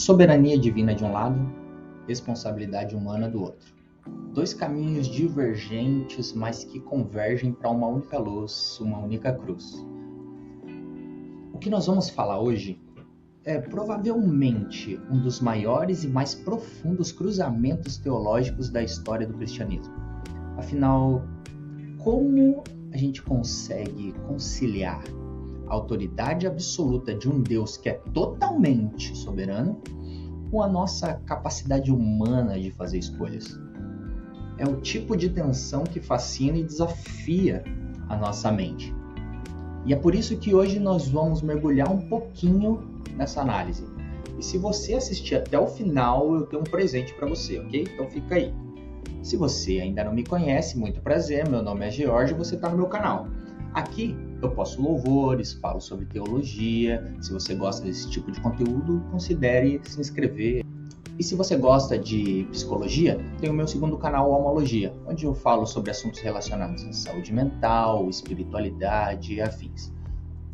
Soberania divina de um lado, responsabilidade humana do outro. Dois caminhos divergentes, mas que convergem para uma única luz, uma única cruz. O que nós vamos falar hoje é provavelmente um dos maiores e mais profundos cruzamentos teológicos da história do cristianismo. Afinal, como a gente consegue conciliar a autoridade absoluta de um Deus que é totalmente soberano com a nossa capacidade humana de fazer escolhas? É o tipo de tensão que fascina e desafia a nossa mente. E é por isso que hoje nós vamos mergulhar um pouquinho nessa análise. E se você assistir até o final, eu tenho um presente para você, ok? Então fica aí. Se você ainda não me conhece, muito prazer, meu nome é George e você está no meu canal. Aqui eu posto louvores, falo sobre teologia. Se você gosta desse tipo de conteúdo, considere se inscrever. E se você gosta de psicologia, tem o meu segundo canal, Homologia, onde eu falo sobre assuntos relacionados à saúde mental, espiritualidade e afins.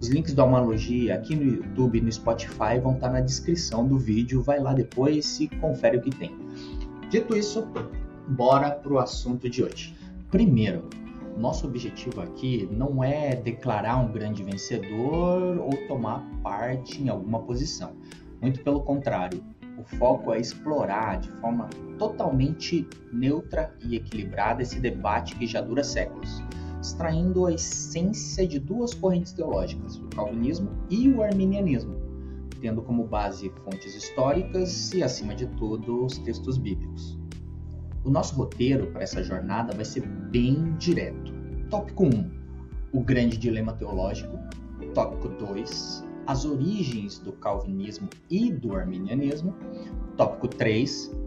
Os links da Homologia aqui no YouTube e no Spotify vão estar na descrição do vídeo. Vai lá depois e confere o que tem. Dito isso, bora para o assunto de hoje. Primeiro, nosso objetivo aqui não é declarar um grande vencedor ou tomar parte em alguma posição. Muito pelo contrário, o foco é explorar de forma totalmente neutra e equilibrada esse debate que já dura séculos, extraindo a essência de duas correntes teológicas, o calvinismo e o arminianismo, tendo como base fontes históricas e, acima de tudo, os textos bíblicos. O nosso roteiro para essa jornada vai ser bem direto. Tópico 1, o grande dilema teológico. Tópico 2, as origens do calvinismo e do arminianismo. Tópico 3,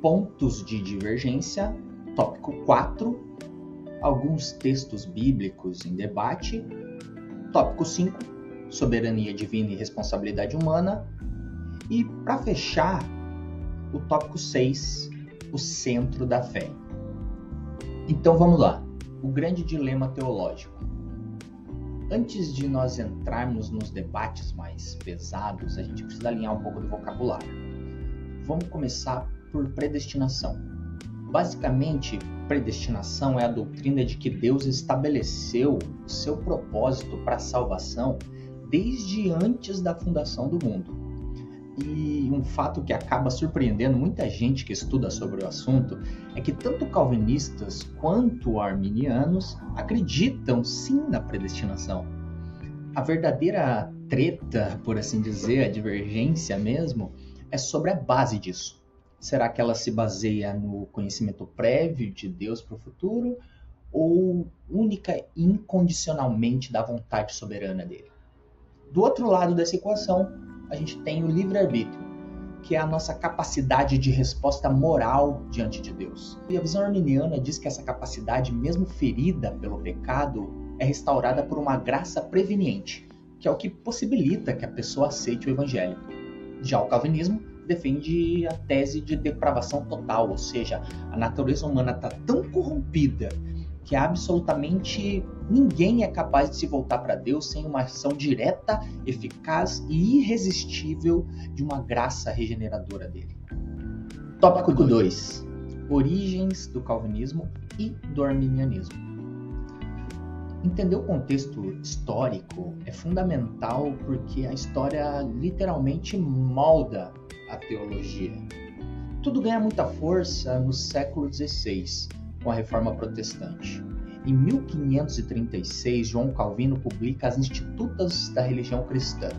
pontos de divergência. Tópico 4, alguns textos bíblicos em debate. Tópico 5, soberania divina e responsabilidade humana. E, para fechar, o tópico 6, o centro da fé. Então vamos lá, o grande dilema teológico. Antes de nós entrarmos nos debates mais pesados, a gente precisa alinhar um pouco do vocabulário. Vamos começar por predestinação. Basicamente, predestinação é a doutrina de que Deus estabeleceu o seu propósito para a salvação desde antes da fundação do mundo. E um fato que acaba surpreendendo muita gente que estuda sobre o assunto é que tanto calvinistas quanto arminianos acreditam sim na predestinação. A verdadeira treta, por assim dizer, a divergência mesmo, é sobre a base disso. Será que ela se baseia no conhecimento prévio de Deus para o futuro ou única e incondicionalmente da vontade soberana dele? Do outro lado dessa equação, a gente tem o livre-arbítrio, que é a nossa capacidade de resposta moral diante de Deus. E a visão arminiana diz que essa capacidade, mesmo ferida pelo pecado, é restaurada por uma graça preveniente, que é o que possibilita que a pessoa aceite o evangelho. Já o calvinismo defende a tese de depravação total, ou seja, a natureza humana está tão corrompida que absolutamente ninguém é capaz de se voltar para Deus sem uma ação direta, eficaz e irresistível de uma graça regeneradora dele. Tópico 2. Origens do calvinismo e do arminianismo. Entender o contexto histórico é fundamental porque a história literalmente molda a teologia. Tudo ganha muita força no século XVI, com a Reforma Protestante. Em 1536, João Calvino publica as Institutas da Religião Cristã.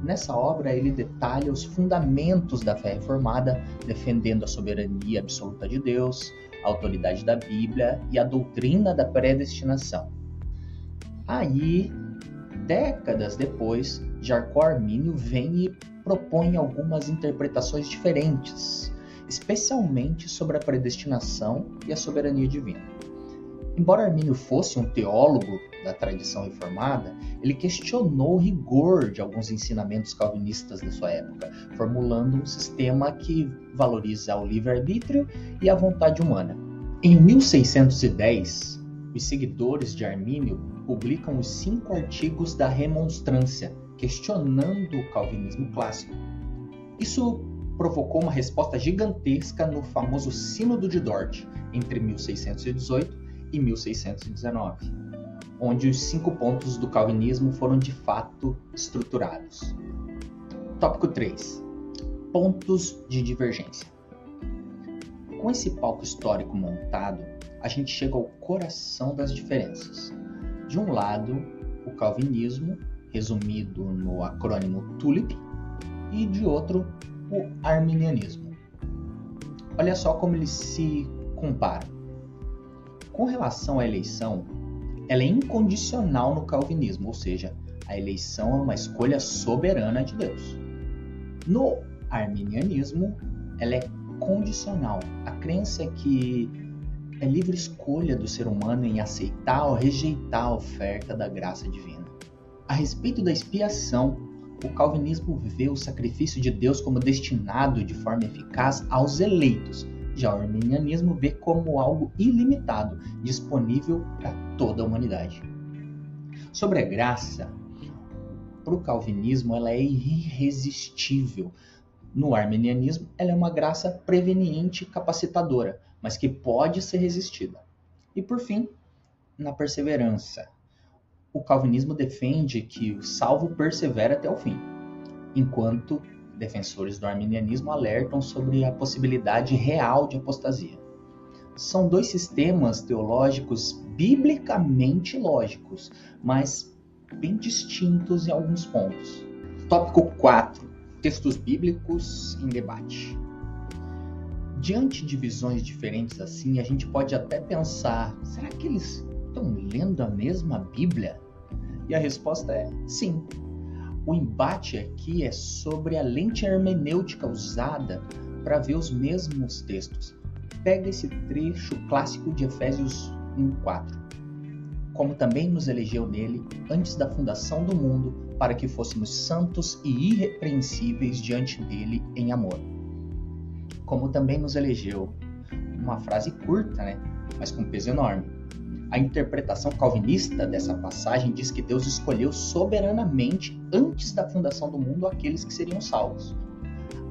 Nessa obra, ele detalha os fundamentos da fé reformada, defendendo a soberania absoluta de Deus, a autoridade da Bíblia e a doutrina da predestinação. Aí, décadas depois, Jarcó Armínio vem e propõe algumas interpretações diferentes, especialmente sobre a predestinação e a soberania divina. Embora Armínio fosse um teólogo da tradição reformada, ele questionou o rigor de alguns ensinamentos calvinistas da sua época, formulando um sistema que valoriza o livre-arbítrio e a vontade humana. Em 1610, os seguidores de Armínio publicam os 5 artigos da Remonstrância, questionando o calvinismo clássico. Isso provocou uma resposta gigantesca no famoso Sínodo de Dort, entre 1618 e 1619, onde os 5 pontos do calvinismo foram de fato estruturados. Tópico 3. Pontos de divergência. Com esse palco histórico montado, a gente chega ao coração das diferenças. De um lado, o calvinismo, resumido no acrônimo TULIP, e de outro, o arminianismo. Olha só como eles se comparam. Com relação à eleição, ela é incondicional no calvinismo, ou seja, a eleição é uma escolha soberana de Deus. No arminianismo, ela é condicional. A crença é que é livre escolha do ser humano em aceitar ou rejeitar a oferta da graça divina. A respeito da expiação, o calvinismo vê o sacrifício de Deus como destinado de forma eficaz aos eleitos. Já o arminianismo vê como algo ilimitado, disponível para toda a humanidade. Sobre a graça, para o calvinismo ela é irresistível. No arminianismo, ela é uma graça preveniente e capacitadora, mas que pode ser resistida. E por fim, na perseverança. O calvinismo defende que o salvo persevera até o fim, enquanto defensores do arminianismo alertam sobre a possibilidade real de apostasia. São 2 sistemas teológicos biblicamente lógicos, mas bem distintos em alguns pontos. Tópico 4. Textos bíblicos em debate. Diante de visões diferentes assim, a gente pode até pensar, será que eles estão lendo a mesma Bíblia? E a resposta é sim. O embate aqui é sobre a lente hermenêutica usada para ver os mesmos textos. Pega esse trecho clássico de Efésios 1:4. Como também nos elegeu nele antes da fundação do mundo, para que fôssemos santos e irrepreensíveis diante dele em amor. Como também nos elegeu. Uma frase curta, mas com peso enorme. A interpretação calvinista dessa passagem diz que Deus escolheu soberanamente antes da fundação do mundo aqueles que seriam salvos.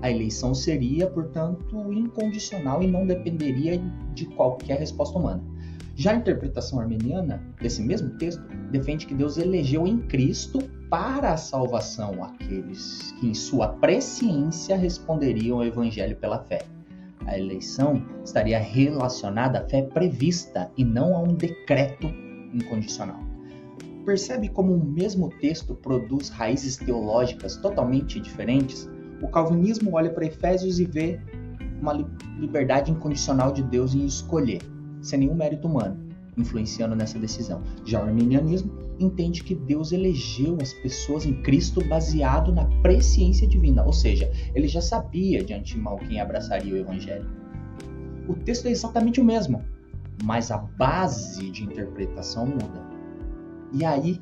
A eleição seria, portanto, incondicional e não dependeria de qualquer resposta humana. Já a interpretação arminiana desse mesmo texto defende que Deus elegeu em Cristo para a salvação aqueles que em sua presciência responderiam ao Evangelho pela fé. A eleição estaria relacionada à fé prevista e não a um decreto incondicional. Percebe como o mesmo texto produz raízes teológicas totalmente diferentes? O calvinismo olha para Efésios e vê uma liberdade incondicional de Deus em escolher, sem nenhum mérito humano, influenciando nessa decisão. Já o arminianismo entende que Deus elegeu as pessoas em Cristo baseado na presciência divina, ou seja, ele já sabia de antemão quem abraçaria o Evangelho. O texto é exatamente o mesmo, mas a base de interpretação muda. E aí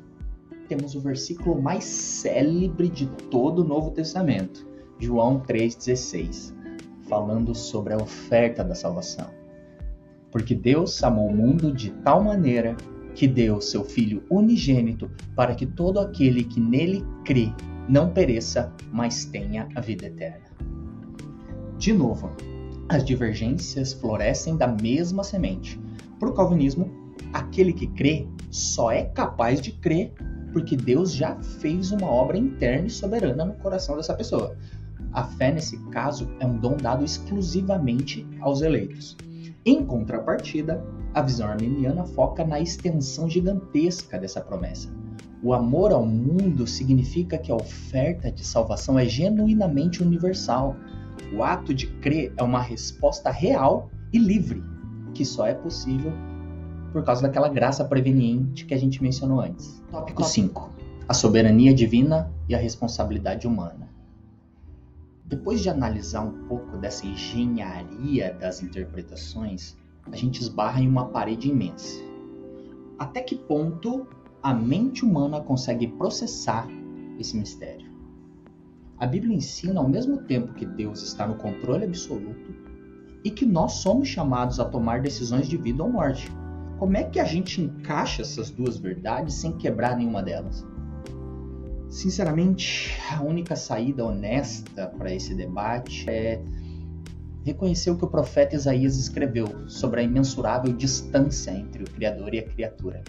temos o versículo mais célebre de todo o Novo Testamento, João 3,16, falando sobre a oferta da salvação. Porque Deus amou o mundo de tal maneira que deu seu Filho unigênito para que todo aquele que nele crê não pereça, mas tenha a vida eterna. De novo, as divergências florescem da mesma semente. Para o calvinismo, aquele que crê só é capaz de crer porque Deus já fez uma obra interna e soberana no coração dessa pessoa. A fé, nesse caso, é um dom dado exclusivamente aos eleitos. Em contrapartida, a visão arminiana foca na extensão gigantesca dessa promessa. O amor ao mundo significa que a oferta de salvação é genuinamente universal. O ato de crer é uma resposta real e livre, que só é possível por causa daquela graça preveniente que a gente mencionou antes. Tópico 5. A soberania divina e a responsabilidade humana. Depois de analisar um pouco dessa engenharia das interpretações, a gente esbarra em uma parede imensa. Até que ponto a mente humana consegue processar esse mistério? A Bíblia ensina ao mesmo tempo que Deus está no controle absoluto e que nós somos chamados a tomar decisões de vida ou morte. Como é que a gente encaixa essas duas verdades sem quebrar nenhuma delas? Sinceramente, a única saída honesta para esse debate é reconhecer o que o profeta Isaías escreveu sobre a imensurável distância entre o Criador e a criatura.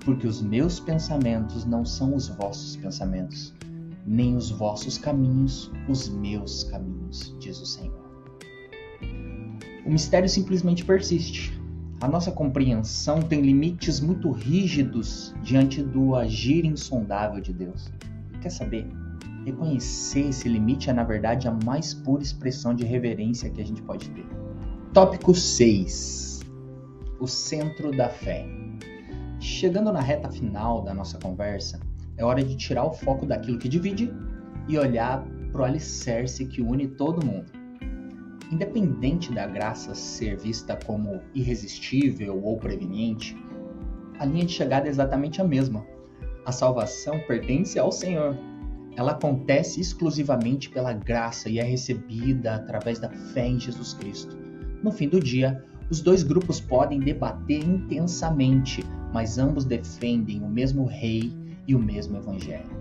Porque os meus pensamentos não são os vossos pensamentos, nem os vossos caminhos os meus caminhos, diz o Senhor. O mistério simplesmente persiste. A nossa compreensão tem limites muito rígidos diante do agir insondável de Deus. E quer saber? Reconhecer esse limite é, na verdade, a mais pura expressão de reverência que a gente pode ter. Tópico 6. O centro da fé. Chegando na reta final da nossa conversa, é hora de tirar o foco daquilo que divide e olhar para o alicerce que une todo mundo. Independente da graça ser vista como irresistível ou preveniente, a linha de chegada é exatamente a mesma. A salvação pertence ao Senhor. Ela acontece exclusivamente pela graça e é recebida através da fé em Jesus Cristo. No fim do dia, os dois grupos podem debater intensamente, mas ambos defendem o mesmo rei e o mesmo evangelho.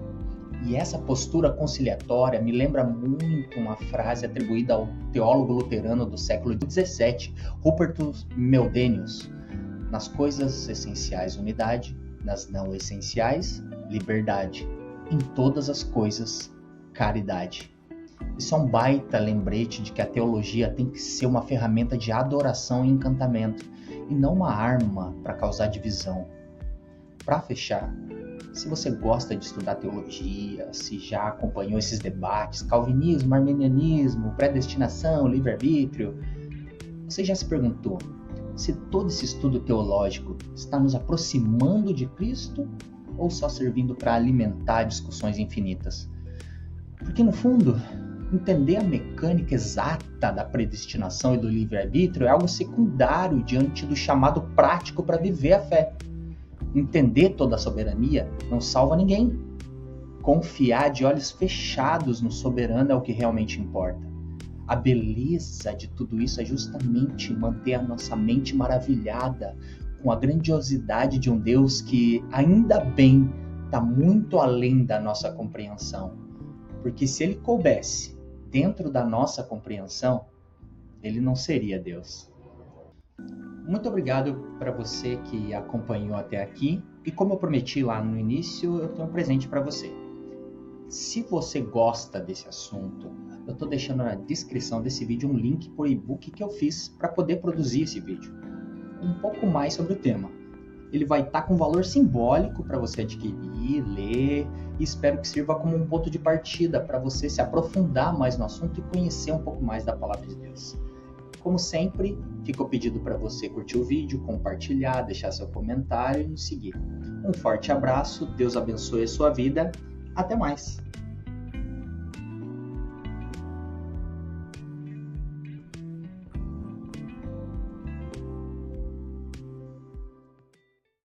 E essa postura conciliatória me lembra muito uma frase atribuída ao teólogo luterano do século XVII, Hubertus Meldenius. Nas coisas essenciais, unidade; nas não essenciais, liberdade; em todas as coisas, caridade. Isso é um baita lembrete de que a teologia tem que ser uma ferramenta de adoração e encantamento, e não uma arma para causar divisão. Para fechar, se você gosta de estudar teologia, se já acompanhou esses debates, calvinismo, arminianismo, predestinação, livre-arbítrio, você já se perguntou se todo esse estudo teológico está nos aproximando de Cristo ou só servindo para alimentar discussões infinitas? Porque, no fundo, entender a mecânica exata da predestinação e do livre-arbítrio é algo secundário diante do chamado prático para viver a fé. Entender toda a soberania não salva ninguém. Confiar de olhos fechados no soberano é o que realmente importa. A beleza de tudo isso é justamente manter a nossa mente maravilhada com a grandiosidade de um Deus que, ainda bem, está muito além da nossa compreensão. Porque se ele coubesse dentro da nossa compreensão, ele não seria Deus. Muito obrigado para você que acompanhou até aqui. E como eu prometi lá no início, eu tenho um presente para você. Se você gosta desse assunto, eu estou deixando na descrição desse vídeo um link por e-book que eu fiz para poder produzir esse vídeo. Um pouco mais sobre o tema. Ele vai estar com valor simbólico para você adquirir, ler, e espero que sirva como um ponto de partida para você se aprofundar mais no assunto e conhecer um pouco mais da Palavra de Deus. Como sempre, fica o pedido para você curtir o vídeo, compartilhar, deixar seu comentário e nos seguir. Um forte abraço, Deus abençoe a sua vida, até mais!